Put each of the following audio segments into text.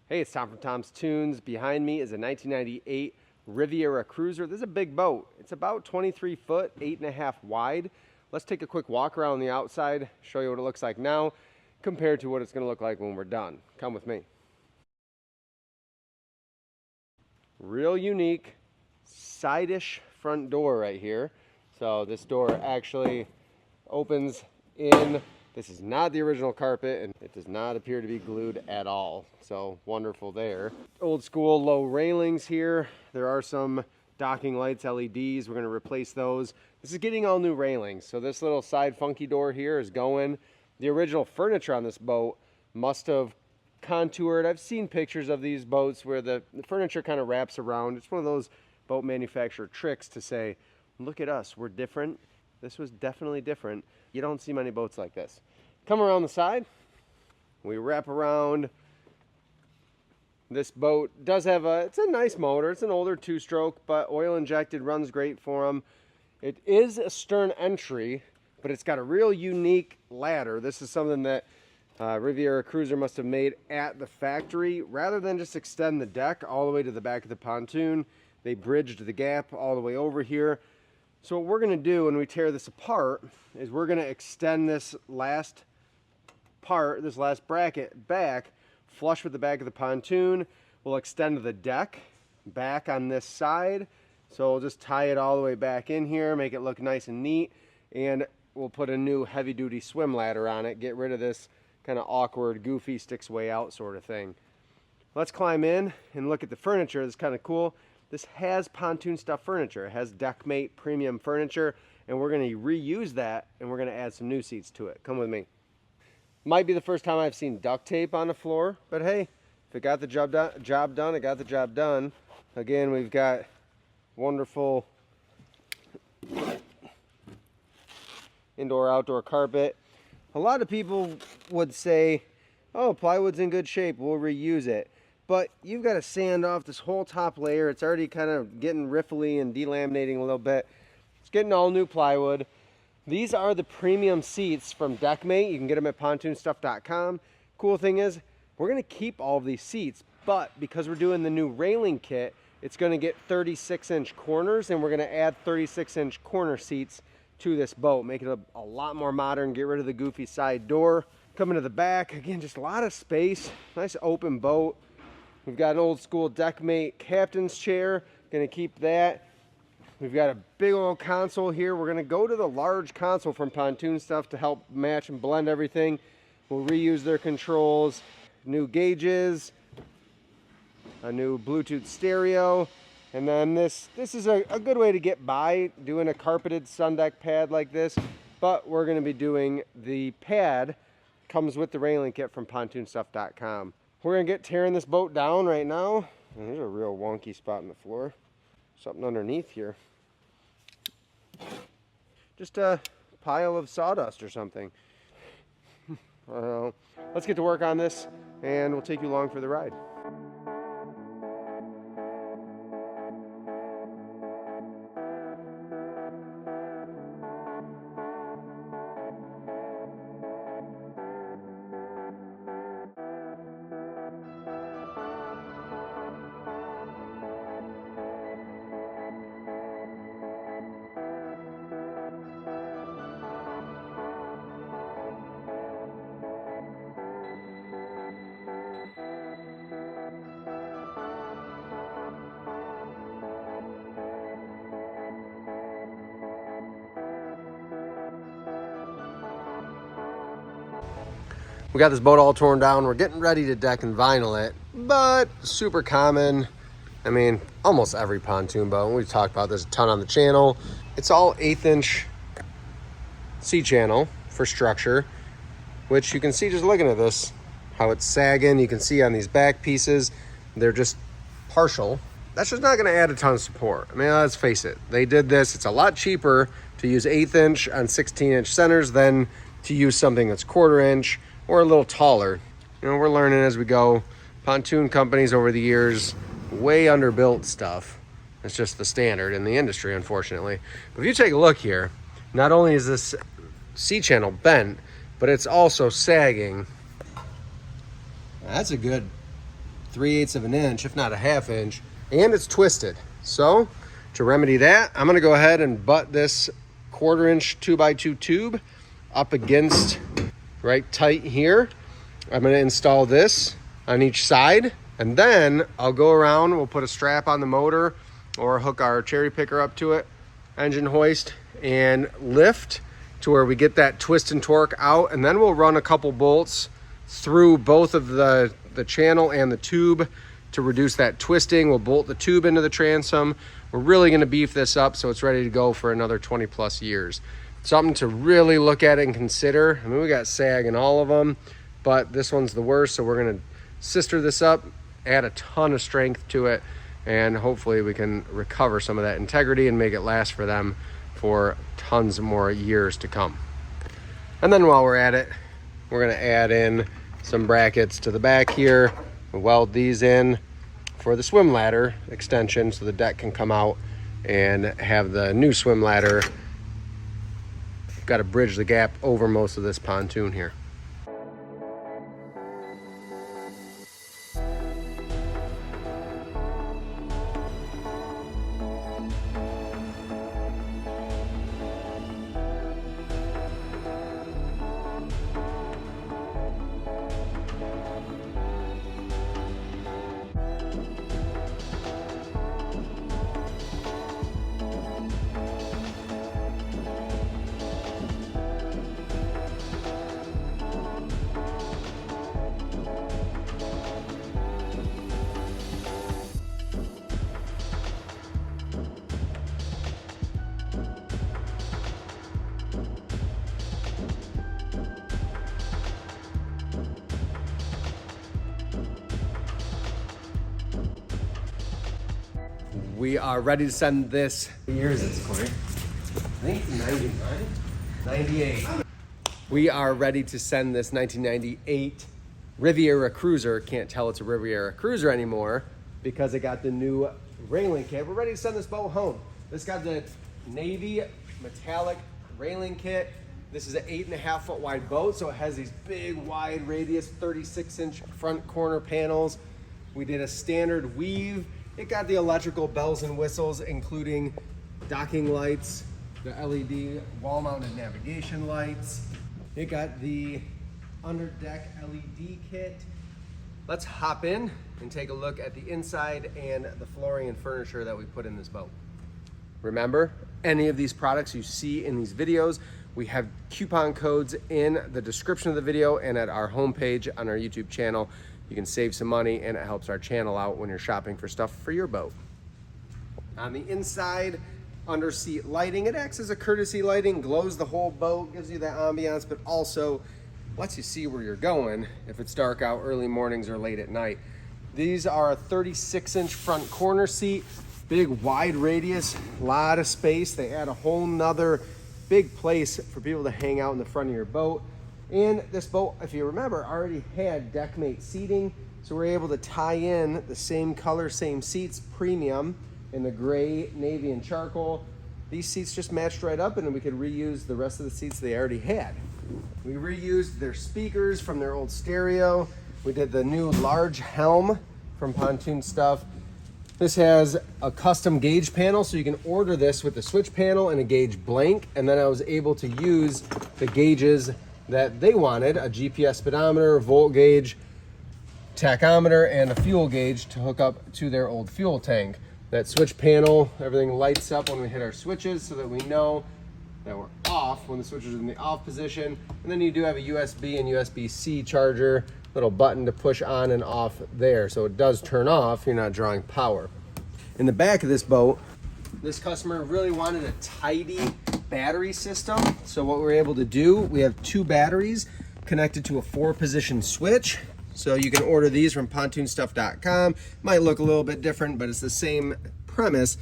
Hey, it's Tom from Tom's Toons. Behind me is a 1998 Riviera cruiser. This is a big boat. It's about 23 foot, 8.5 wide. Let's take a quick walk around the outside, show you what it looks like now compared to what it's going to look like when we're done. Come with me. Real unique side-ish front door right here. So this door actually opens in. This is not the original carpet, and it does not appear to be glued at all. So wonderful there. Old school low railings here. There are some docking lights, LEDs. We're going to replace those. This is getting all new railings. So this little side funky door here is going. The original furniture on this boat must have contoured. I've seen pictures of these boats where the furniture kind of wraps around. It's one of those boat manufacturer tricks to say, look at us, we're different. This was definitely different. You don't see many boats like this. Come around the side. We wrap around. This boat does have it's a nice motor. It's an older two-stroke, but oil injected, runs great for them. It is a stern entry, but it's got a real unique ladder. This is something that Riviera Cruiser must have made at the factory. Rather than just extend the deck all the way to the back of the pontoon, they bridged the gap all the way over here. So what we're going to do when we tear this apart is we're going to extend this last part, this last bracket back, flush with the back of the pontoon. We'll extend the deck back on this side. So we'll just tie it all the way back in here, make it look nice and neat, and we'll put a new heavy-duty swim ladder on it, get rid of this kind of awkward, goofy, sticks way out sort of thing. Let's climb in and look at the furniture. It's kind of cool. This has pontoon stuff furniture. It has Deckmate premium furniture, and we're going to reuse that, and we're going to add some new seats to it. Come with me. Might be the first time I've seen duct tape on the floor, but hey, if it got the job done, it got the job done. Again, we've got wonderful indoor-outdoor carpet. A lot of people would say, oh, plywood's in good shape, we'll reuse it. But you've got to sand off this whole top layer. It's already kind of getting riffly and delaminating a little bit. It's getting all new plywood. These are the premium seats from Deckmate. You can get them at pontoonstuff.com. Cool thing is, we're going to keep all of these seats, but because we're doing the new railing kit, it's going to get 36-inch corners, and we're going to add 36-inch corner seats to this boat, make it a lot more modern, get rid of the goofy side door. Coming to the back, again, just a lot of space, nice open boat. We've got an old school Deckmate captain's chair, gonna keep that. We've got a big old console here. We're gonna go to the large console from Pontoon Stuff to help match and blend everything. We'll reuse their controls, new gauges, a new Bluetooth stereo, and then this is a good way to get by doing a carpeted sun deck pad like this, but we're gonna be doing the pad, comes with the railing kit from pontoonstuff.com. We're going to get tearing this boat down right now. And there's a real wonky spot in the floor. Something underneath here. Just a pile of sawdust or something. I don't know. Let's get to work on this, and we'll take you along for the ride. We got this boat all torn down. We're getting ready to deck and vinyl it, but super common. I mean, almost every pontoon boat, and we've talked about this a ton on the channel. It's all 1/8-inch C-channel for structure, which you can see just looking at this, how it's sagging. You can see on these back pieces, they're just partial. That's just not gonna add a ton of support. I mean, let's face it. They did this. It's a lot cheaper to use 1/8-inch on 16-inch centers than to use something that's 1/4-inch or a little taller. You know, we're learning as we go. Pontoon companies over the years way underbuilt stuff. It's just the standard in the industry, unfortunately. But if you take a look here, not only is this C-channel bent, but it's also sagging. That's a good 3/8 of an inch, if not a half inch, and it's twisted. So to remedy that, I'm gonna go ahead and butt this 1/4 inch 2x2 tube up against right tight here. I'm gonna install this on each side, and then I'll go around, we'll put a strap on the motor or hook our cherry picker up to it, engine hoist, and lift to where we get that twist and torque out, and then we'll run a couple bolts through both of the channel and the tube to reduce that twisting. We'll bolt the tube into the transom. We're really gonna beef this up so it's ready to go for another 20+ years. Something to really look at and consider. I mean, we got sag in all of them, but this one's the worst, so we're gonna sister this up, add a ton of strength to it, and hopefully we can recover some of that integrity and make it last for them for tons more years to come. And then while we're at it, we're gonna add in some brackets to the back here, weld these in for the swim ladder extension so the deck can come out and have the new swim ladder. Got to bridge the gap over most of this pontoon here. We are ready to send this. What year is this, Corey? I think 99? 98. We are ready to send this 1998 Riviera Cruiser. Can't tell it's a Riviera Cruiser anymore because it got the new railing kit. We're ready to send this boat home. This got the navy metallic railing kit. This is an 8.5 foot wide boat, so it has these big wide radius 36-inch front corner panels. We did a standard weave. It got the electrical bells and whistles, including docking lights, the LED wall-mounted navigation lights. It got the under-deck LED kit. Let's hop in and take a look at the inside and the flooring and furniture that we put in this boat. Remember, any of these products you see in these videos, we have coupon codes in the description of the video and at our homepage on our YouTube channel. You can save some money and it helps our channel out when you're shopping for stuff for your boat. On the inside, under seat lighting, it acts as a courtesy lighting, glows the whole boat, gives you that ambiance, but also lets you see where you're going if it's dark out early mornings or late at night. These are a 36-inch front corner seat, big wide radius, a lot of space. They add a whole nother big place for people to hang out in the front of your boat. And this boat, if you remember, already had Deckmate seating, so we're able to tie in the same color, same seats, premium, in the gray, navy, and charcoal. These seats just matched right up, and we could reuse the rest of the seats they already had. We reused their speakers from their old stereo. We did the new large helm from Pontoon Stuff. This has a custom gauge panel, so you can order this with the switch panel and a gauge blank, and then I was able to use the gauges that they wanted, a GPS speedometer, volt gauge, tachometer, and a fuel gauge to hook up to their old fuel tank. That switch panel, everything lights up when we hit our switches so that we know that we're off when the switches are in the off position. And then you do have a USB and USB-C charger, little button to push on and off there. So it does turn off, you're not drawing power. In the back of this boat, this customer really wanted a tidy battery system. So what we're able to do, we have 2 batteries connected to a 4-position switch. So you can order these from pontoonstuff.com. Might look a little bit different, but it's the same premise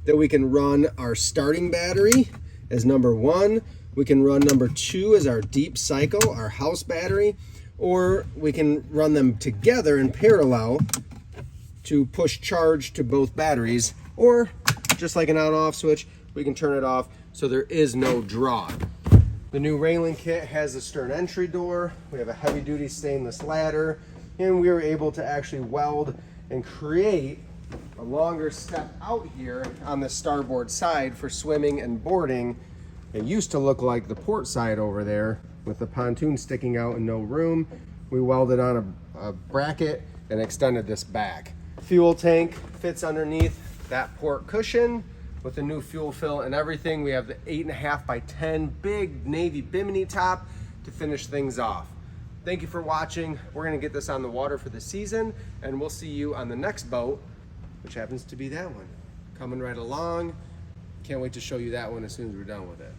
that we can run our starting battery as number 1. We can run number 2 as our deep cycle, our house battery, or we can run them together in parallel to push charge to both batteries, or just like an on-off switch, we can turn it off so there is no draw. The new railing kit has a stern entry door. We have a heavy-duty stainless ladder. and we were able to actually weld and create a longer step out here on the starboard side for swimming and boarding. It used to look like the port side over there with the pontoon sticking out and no room. We welded on a bracket and extended this back. Fuel tank fits underneath that port cushion with the new fuel fill and everything. We have the 8.5 by 10 big navy Bimini top to finish things off. Thank you for watching. We're gonna get this on the water for the season, and we'll see you on the next boat, which happens to be that one. Coming right along. Can't wait to show you that one as soon as we're done with it.